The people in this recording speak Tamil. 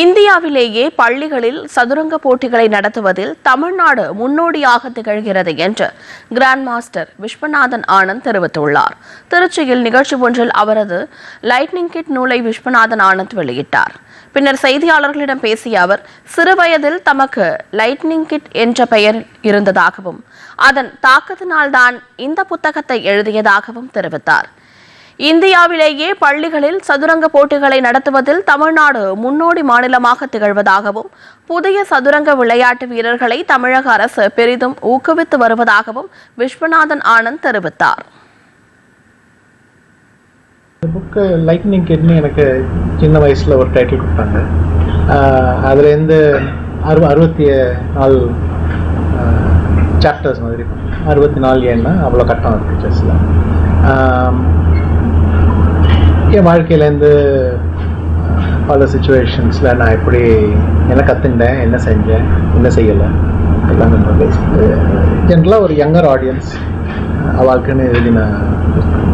இந்தியாவிலேயே பள்ளிகளில் சதுரங்க போட்டிகளை நடத்துவதில் தமிழ்நாடு முன்னோடியாக திகழ்கிறது என்று கிராண்ட் மாஸ்டர் விஸ்வநாதன் ஆனந்த் தெரிவித்துள்ளார். திருச்சியில் நிகழ்ச்சி ஒன்றில் அவரது லைட்னிங் கிட் நூலை விஸ்வநாதன் ஆனந்த் வெளியிட்டார். பின்னர் செய்தியாளர்களிடம் பேசிய அவர், சிறுவயதில் தமக்கு லைட்னிங் கிட் என்ற பெயர் இருந்ததாகவும் அதன் தாக்கத்தினால்தான் இந்த புத்தகத்தை எழுதியதாகவும் தெரிவித்தார். இந்தியாவிலேயே பள்ளிகளில் சதுரங்க போட்டிகளை நடத்துவதில் தமிழ்நாடு முன்னோடி மாநிலமாக திகழ்வதாகவும் புதிய சதுரங்க விளையாட்டு வீரர்களை தமிழக அரசு பெரிதும் ஊக்குவித்து வருவதாகவும் விஸ்வநாதன் ஆனந்த் தெரிவித்தார். புக்கு லைட்னிங் கிட்னு எனக்கு சின்ன வயசில் ஒரு டைட்டில் கொடுத்தாங்க. அதுலேருந்து 64 சாப்டர்ஸ் மாதிரி 64 ஏன்னா அவ்வளோ கட்டம் இருக்குது செஸ்ஸில். என் வாழ்க்கையிலேருந்து பல சுச்சுவேஷன்ஸில் நான் எப்படி என்ன கற்றுக்கிட்டேன், என்ன செஞ்சேன், என்ன செய்யலை எல்லாம் நம்ம பேசிட்டு ஜென்ரலாக ஒரு யங்கர் ஆடியன்ஸ் அவளுக்குன்னு எழுதின புத்தகம்.